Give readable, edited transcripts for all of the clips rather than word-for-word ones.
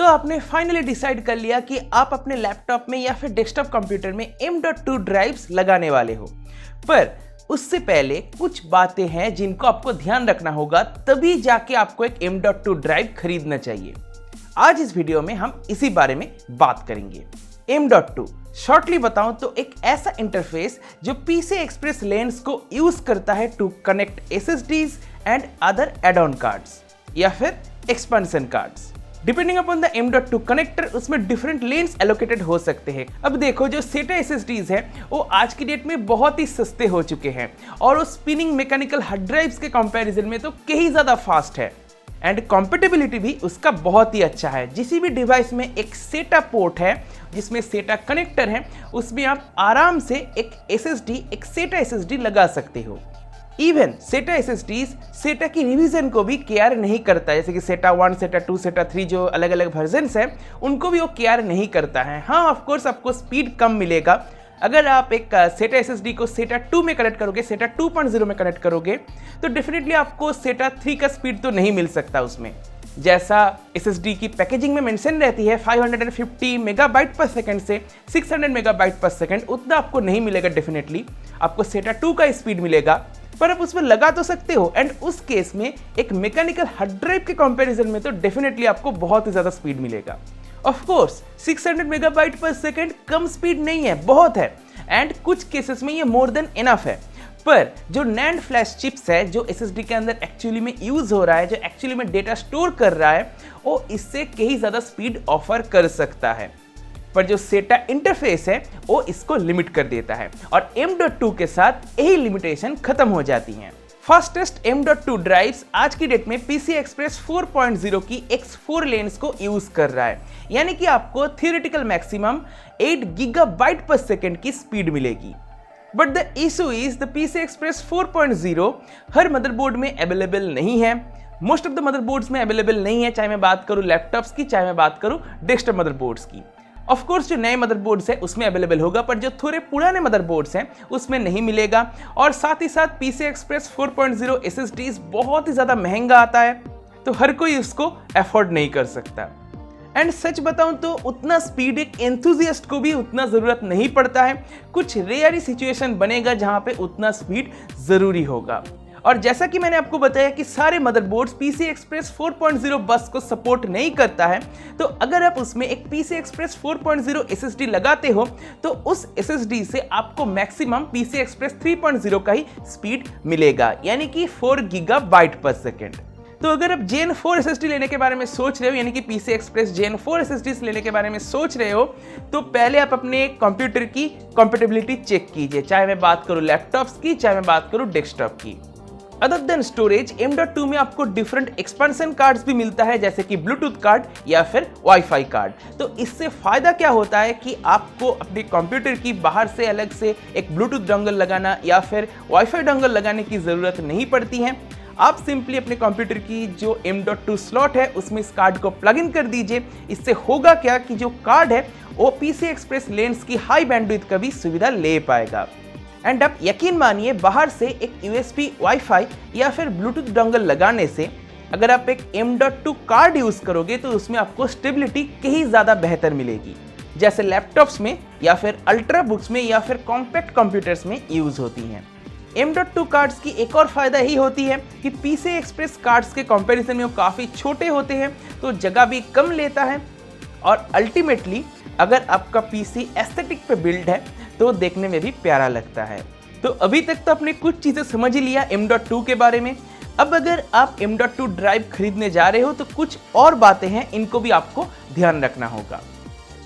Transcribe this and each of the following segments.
आपने finally decide कर लिया कि आप अपने लैपटॉप में या फिर डेस्कटॉप कंप्यूटर में M.2 ड्राइव्स लगाने वाले हो, पर उससे पहले कुछ बातें हैं जिनको आपको ध्यान रखना होगा, तभी जाके आपको एक M.2 ड्राइव खरीदना चाहिए। आज इस वीडियो में हम इसी बारे में बात करेंगे। M.2 शॉर्टली बताऊं तो एक ऐसा इंटरफेस जो PCI Express लेंस को यूज करता है to connect SSDs and other add-on cards या फिर expansion cards. Depending upon the M.2 connector उसमें डिफरेंट लेन्स एलोकेटेड हो सकते हैं। अब देखो, जो SATA SSDs हैं वो आज की डेट में बहुत ही सस्ते हो चुके हैं और वो स्पिनिंग मैकेनिकल हार्ड ड्राइव्स के कंपैरिजन में तो कहीं ज़्यादा फास्ट है एंड कॉम्पेटेबिलिटी भी उसका बहुत ही अच्छा है। जिस भी डिवाइस में एक SATA पोर्ट है जिसमें SATA कनेक्टर है, उसमें आप आराम से एक SATA SSD लगा सकते हो। इवन SATA SSDs SATA की रिवीजन को भी केयर नहीं करता है, जैसे कि SATA 1, SATA 2, SATA 3 जो अलग अलग वर्जन्स हैं उनको भी वो केयर नहीं करता है। हाँ, ऑफ कोर्स आपको स्पीड कम मिलेगा। अगर आप एक SATA SSD को SATA 2 में कनेक्ट करोगे, SATA 2.0 में कनेक्ट करोगे, तो डेफिनेटली आपको SATA 3 का स्पीड तो नहीं मिल सकता उसमें। जैसा SSD की पैकेजिंग में मेंशन रहती है 550 मेगाबाइट पर सेकंड से 600 मेगाबाइट पर सेकंड, उतना आपको नहीं मिलेगा। डेफिनेटली आपको SATA 2 का स्पीड मिलेगा, पर आप उसमें लगा तो सकते हो एंड उस केस में एक मैकेनिकल हार्ड ड्राइव के कंपैरिजन में तो डेफिनेटली आपको बहुत ही ज़्यादा स्पीड मिलेगा। ऑफ कोर्स 600 मेगाबाइट पर सेकंड कम स्पीड नहीं है, बहुत है एंड कुछ केसेस में ये मोर देन इनफ है। पर जो NAND फ्लैश चिप्स है जो SSD के अंदर एक्चुअली में यूज हो रहा है, जो एक्चुअली में डेटा स्टोर कर रहा है, वो इससे कहीं ज़्यादा स्पीड ऑफर कर सकता है। पर जो SATA इंटरफेस है वो इसको लिमिट कर देता है और M.2 के साथ यही लिमिटेशन खत्म हो जाती हैं। फास्टेस्ट M.2 ड्राइव्स आज की डेट में PCI Express 4.0 की X4 लेंस को यूज कर रहा है, यानी कि आपको थियोरेटिकल मैक्सिमम 8 गीगाबाइट पर सेकंड की स्पीड मिलेगी। But the issue is the PCI Express 4.0 her motherboard में अवेलेबल नहीं है। मोस्ट ऑफ द मदरबोर्ड्स में अवेलेबल नहीं है, चाहे मैं बात करूं लैपटॉप्स की, चाहे मैं बात करूं डेस्कटॉप मदरबोर्ड्स की। ऑफ कोर्स जो नए मदरबोर्ड्स हैं उसमें अवेलेबल होगा, पर जो थोड़े पुराने मदरबोर्ड्स हैं उसमें नहीं मिलेगा। और साथ ही साथ PCI Express 4.0 SSDs बहुत ही ज़्यादा महंगा आता है, तो हर कोई उसको अफोर्ड नहीं कर सकता। एंड सच बताऊं तो उतना स्पीड एक एंथुजियास्ट को भी उतना ज़रूरत नहीं पड़ता है। कुछ रेयर ही सिचुएशन बनेगा जहां पे उतना स्पीड ज़रूरी होगा। और जैसा कि मैंने आपको बताया कि सारे मदरबोर्ड्स PCI Express 4.0 बस को सपोर्ट नहीं करता है, तो अगर आप उसमें एक PCI Express 4.0 SSD लगाते हो तो उस SSD से आपको मैक्सिमम PCI Express 3.0 का ही स्पीड मिलेगा, यानी कि 4 गीगाबाइट पर सेकेंड। तो अगर आप Gen 4 SSD लेने के बारे में सोच रहे हो, यानी कि PCI Express Gen 4 SSDs लेने के बारे में सोच रहे हो, तो पहले आप अपने कंप्यूटर की कंपैटिबिलिटी चेक कीजिए, चाहे मैं बात करूं लैपटॉप्स की, चाहे मैं बात करूं डेस्कटॉप की। अदर देन स्टोरेज M.2 में आपको डिफरेंट एक्सपेंशन कार्ड्स भी मिलता है, जैसे कि ब्लूटूथ कार्ड या फिर वाईफाई कार्ड। तो इससे फायदा क्या होता है कि आपको अपने कंप्यूटर की बाहर से अलग से एक ब्लूटूथ डोंगल लगाना या फिर वाईफाई डोंगल लगाने की ज़रूरत नहीं पड़ती है। आप सिंपली अपने कंप्यूटर की जो M.2 स्लॉट है उसमें इस कार्ड को प्लग इन कर दीजिए। इससे होगा क्या कि जो कार्ड है वो PCI Express लेंस की हाई बैंडविड्थ का भी सुविधा ले पाएगा। एंड आप यकीन मानिए, बाहर से एक USB वाईफाई या फिर ब्लूटूथ डोंगल लगाने से अगर आप एक M.2 कार्ड यूज करोगे तो उसमें आपको स्टेबिलिटी कहीं ज़्यादा बेहतर मिलेगी, जैसे लैपटॉप्स में या फिर अल्ट्रा बुक्स में या फिर कॉम्पैक्ट कंप्यूटर्स में यूज होती हैं। M.2 कार्ड्स की एक और फायदा ही होती है कि PCI Express कार्ड्स के कंपैरिजन में वो काफ़ी छोटे होते हैं, तो जगह भी कम लेता है और अल्टीमेटली अगर आपका PC एस्थेटिक पे बिल्ड है तो देखने में भी प्यारा लगता है। तो अभी तक तो आपने कुछ चीज़ें समझ ही लिया M.2 के बारे में। अब अगर आप M.2 ड्राइव खरीदने जा रहे हो तो कुछ और बातें हैं, इनको भी आपको ध्यान रखना होगा।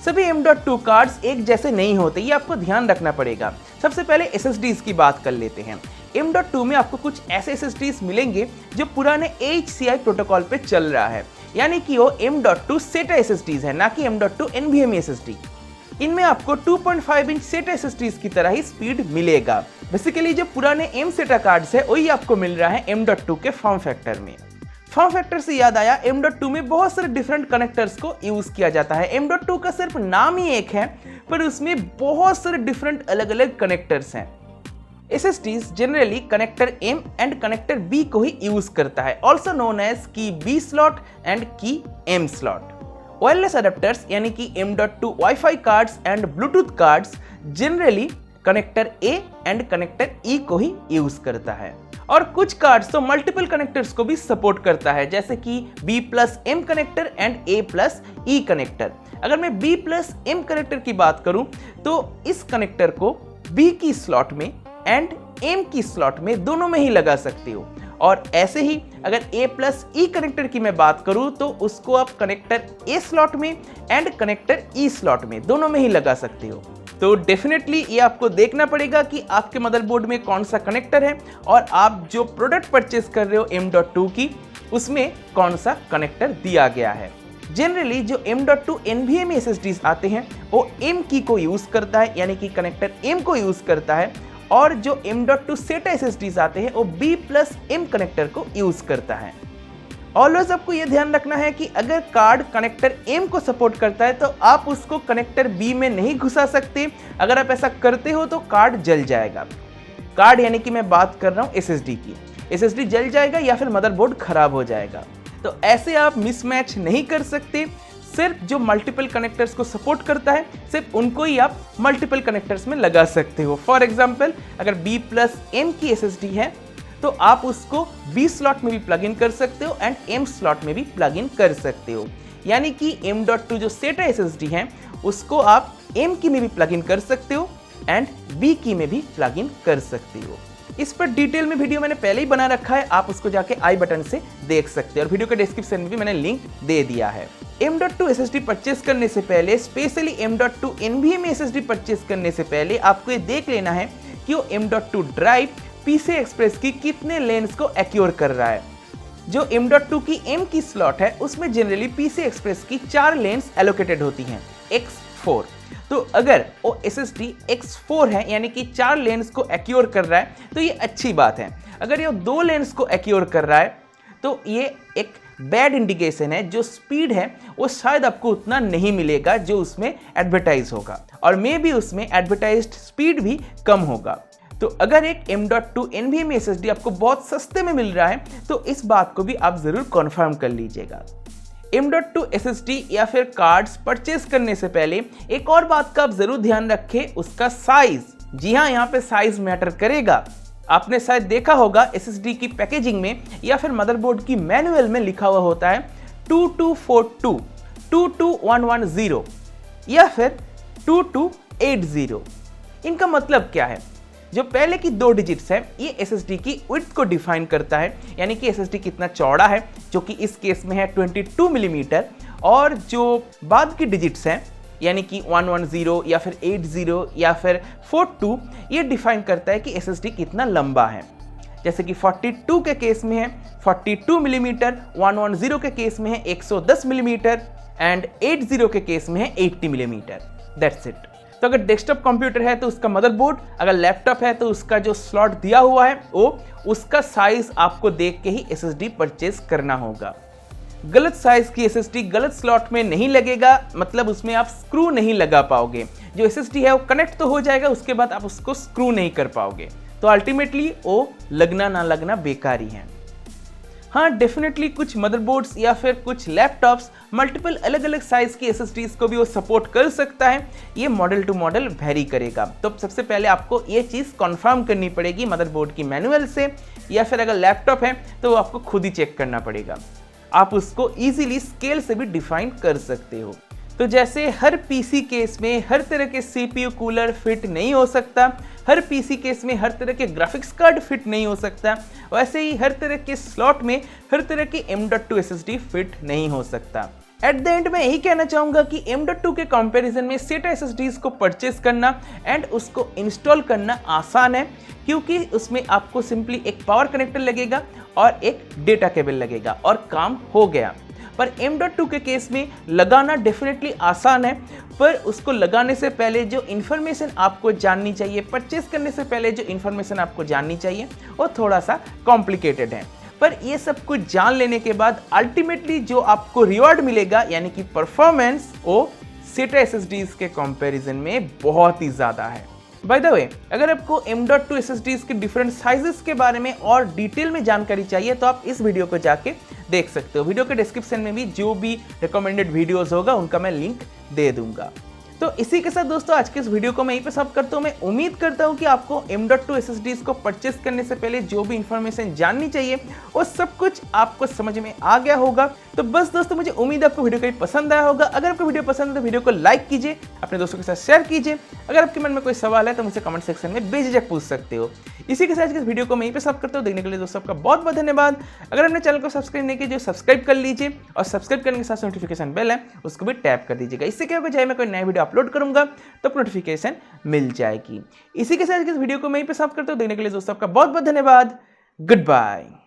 सभी M.2 कार्ड्स एक जैसे नहीं होते, ये आपको ध्यान रखना पड़ेगा। सबसे पहले SSDs की बात कर लेते हैं। M.2 में आपको कुछ ऐसे SSDs मिलेंगे जो पुराने HCI प्रोटोकॉल पे चल रहा है, यानी कि वो M.2 SATA SSDs है, ना कि M.2 NVMe SSD। इनमें आपको 2.5 इंच SATA SSDs की तरह ही स्पीड मिलेगा। बेसिकली जो पुराने M-SATA कार्ड्स है वही आपको मिल रहा है M.2 के फॉर्म फैक्टर में। फॉर्म फैक्टर से याद आया, M.2 में बहुत सारे डिफरेंट कनेक्टर्स को यूज किया जाता है। M.2 का सिर्फ नाम ही एक है, पर उसमें बहुत सारे डिफरेंट अलग अलग कनेक्टर्स हैं। SSDs generally connector M and connector B को ही यूज करता है, ऑल्सो नोन एज की B स्लॉट एंड की M स्लॉट। वायरलेस अडेप्टर्स यानी कि M.2 wifi cards and Bluetooth cards generally connector A and connector E को ही use करता है, और कुछ कार्ड्स तो मल्टीपल कनेक्टर्स को भी सपोर्ट करता है, जैसे कि B+M connector and A+E connector. अगर मैं B+M कनेक्टर की बात करूं तो इस कनेक्टर को B की स्लॉट में एंड M की स्लॉट में दोनों में ही लगा सकते हो, और ऐसे ही अगर A+E कनेक्टर की मैं बात करूं तो उसको आप कनेक्टर A स्लॉट में एंड कनेक्टर E स्लॉट में दोनों में ही लगा सकते हो। तो डेफिनेटली ये आपको देखना पड़ेगा कि आपके मदरबोर्ड में कौन सा कनेक्टर है और आप जो प्रोडक्ट परचेस कर रहे हो M.2 की उसमें कौन सा कनेक्टर दिया गया है। जनरली जो M.2 NVMe SSDs आते हैं वो M की को यूज करता है, यानी कि कनेक्टर M को यूज करता है, और जो M.2 SATA SSDs आते हैं वो B+M कनेक्टर को यूज करता है। ऑलवेज आपको यह ध्यान रखना है कि अगर कार्ड कनेक्टर M को सपोर्ट करता है तो आप उसको कनेक्टर B में नहीं घुसा सकते। अगर आप ऐसा करते हो तो कार्ड जल जाएगा। कार्ड यानी कि मैं बात कर रहा हूँ SSD की, SSD जल जाएगा या फिर मदरबोर्ड खराब हो जाएगा। तो ऐसे आप मिसमैच नहीं कर सकते। सिर्फ जो मल्टीपल कनेक्टर्स को सपोर्ट करता है सिर्फ उनको ही आप मल्टीपल कनेक्टर्स में लगा सकते हो। फॉर एग्जाम्पल अगर B+M की SSD है तो आप उसको B स्लॉट में भी प्लग इन कर सकते हो एंड M स्लॉट में भी प्लग इन कर सकते हो, यानी कि M.2 जो SATA SSD है उसको आप M की में भी प्लग इन कर सकते हो एंड B की में भी प्लग इन कर सकते हो। इस पर डिटेल में वीडियो मैंने पहले ही बना रखा है, आप उसको जाके आई बटन से देख सकते हैं और वीडियो के डिस्क्रिप्शन में भी मैंने लिंक दे दिया है। M.2 SSD परचेस करने से पहले, specially M.2 NVMe SSD purchase करने से पहले आपको ये देख लेना है कि वो M.2 ड्राइव PCI Express की कितने लेन्स को एक्योर कर रहा है। जो M.2 की M की स्लॉट है उसमें जनरली PCI Express की 4 लेन्स एलोकेटेड होती हैं, X4। तो अगर वो SSD X4 है यानी कि 4 लेन्स को एक्योर कर रहा है तो ये अच्छी बात है। अगर ये 2 लेन्स को एक्योर कर रहा है तो ये एक बैड इंडिकेशन है। जो स्पीड है वो शायद आपको उतना नहीं मिलेगा जो उसमें एडवर्टाइज होगा, और मे भी उसमें एडवर्टाइज्ड स्पीड भी कम होगा। तो अगर एक M.2 NVMe SSD आपको बहुत सस्ते में मिल रहा है तो इस बात को भी आप जरूर कॉन्फर्म कर लीजिएगा। M.2 SSD या फिर कार्ड्स परचेस करने से पहले एक और बात का आप जरूर ध्यान रखें, उसका साइज। जी हाँ, यहाँ पे साइज मैटर करेगा। आपने शायद देखा होगा SSD की पैकेजिंग में या फिर मदरबोर्ड की मैनुअल में लिखा हुआ होता है 2242, 22110 या फिर 2280। इनका मतलब क्या है? जो पहले की 2 डिजिट्स है ये SSD की विड्थ को डिफाइन करता है, यानी कि SSD कितना चौड़ा है, जो कि इस केस में है 22 मिलीमीटर, और जो बाद की डिजिट्स हैं यानी कि 110 या फिर 80 या फिर 42, ये डिफाइन करता है कि SSD कितना लंबा है। जैसे कि 42 के केस में है 42 मिलीमीटर, 110 के केस में है 110 मिलीमीटर एंड 80 के केस में है 80 मिलीमीटर। That's it. तो अगर डेस्कटॉप कंप्यूटर है तो उसका मदरबोर्ड, अगर लैपटॉप है तो उसका जो स्लॉट दिया हुआ है वो उसका साइज आपको देख के ही SSD परचेस करना होगा। गलत साइज की SSD गलत स्लॉट में नहीं लगेगा, मतलब उसमें आप स्क्रू नहीं लगा पाओगे। जो SSD है वो कनेक्ट तो हो जाएगा, उसके बाद आप उसको स्क्रू नहीं कर पाओगे, तो अल्टीमेटली वो लगना ना लगना बेकार ही है। हाँ, डेफिनेटली कुछ मदरबोर्ड्स या फिर कुछ लैपटॉप्स मल्टीपल अलग अलग साइज की SSDs को भी वो सपोर्ट कर सकता है। ये मॉडल टू मॉडल वेरी करेगा। तो सबसे पहले आपको ये चीज़ कंफर्म करनी पड़ेगी मदरबोर्ड की मैनुअल से, या फिर अगर लैपटॉप है तो आपको खुद ही चेक करना पड़ेगा। आप उसको इजीली स्केल से भी डिफाइन कर सकते हो। तो जैसे हर PC केस में हर तरह के CPU कूलर फिट नहीं हो सकता, हर PC केस में हर तरह के ग्राफिक्स कार्ड फिट नहीं हो सकता, वैसे ही हर तरह के स्लॉट में हर तरह के M.2 SSD फिट नहीं हो सकता। एट द एंड मैं यही कहना चाहूँगा कि M.2 के कंपैरिजन में SATA SSDs को परचेस करना एंड उसको इंस्टॉल करना आसान है, क्योंकि उसमें आपको सिंपली एक पावर कनेक्टर लगेगा और एक डेटा केबल लगेगा और काम हो गया। पर M.2 के केस में लगाना डेफिनेटली आसान है, पर उसको लगाने से पहले जो इन्फॉर्मेशन आपको जाननी चाहिए, परचेस करने से पहले जो इन्फॉर्मेशन आपको जाननी चाहिए वो थोड़ा सा कॉम्प्लिकेटेड है। पर ये सब कुछ जान लेने के बाद अल्टीमेटली जो आपको रिवॉर्ड मिलेगा यानी कि परफॉर्मेंस, वो SATA SSDs के कंपैरिजन में बहुत ही ज़्यादा है। बाय द वे, अगर आपको M.2 SSDs के डिफरेंट साइजेस के बारे में और डिटेल में जानकारी चाहिए तो आप इस वीडियो को जाके देख सकते हो। वीडियो के डिस्क्रिप्शन में भी जो भी रिकमेंडेड वीडियोस होगा उनका मैं लिंक दे दूंगा। तो इसी के साथ दोस्तों आज के इस वीडियो को मैं यहीं पे समाप्त करता हूँ। मैं उम्मीद करता हूँ कि आपको M.2 SSDs को परचेस करने से पहले जो भी इंफॉर्मेशन जाननी चाहिए वो सब कुछ आपको समझ में आ गया होगा। तो बस दोस्तों मुझे उम्मीद है आपको वीडियो कहीं पसंद आया होगा। अगर आपको वीडियो पसंद है तो वीडियो को लाइक कीजिए, अपने दोस्तों के साथ शेयर कीजिए। अगर आपके मन में कोई सवाल है तो मुझसे कमेंट सेक्शन में बेझिझक पूछ सकते हो। इसी के साथ इस वीडियो को मैं यहीं पे समाप्त करता हूँ। देखने के लिए दोस्तों आपका बहुत बहुत धन्यवाद। अगर अपने चैनल को सब्सक्राइब नहीं कीजिए सब्सक्राइब कर लीजिए और सब्सक्राइब करने के साथ नोटिफिकेशन बेल है उसको भी टैप कर दीजिएगा। इससे क्या होगा चाहे मैं कोई नया वीडियो अपलोड करूंगा तो नोटिफिकेशन मिल जाएगी। इसी के साथ इस वीडियो को मैं यहीं पे समाप्त करता हूँ। देखने के लिए दोस्तों आपका बहुत बहुत धन्यवाद। Good bye.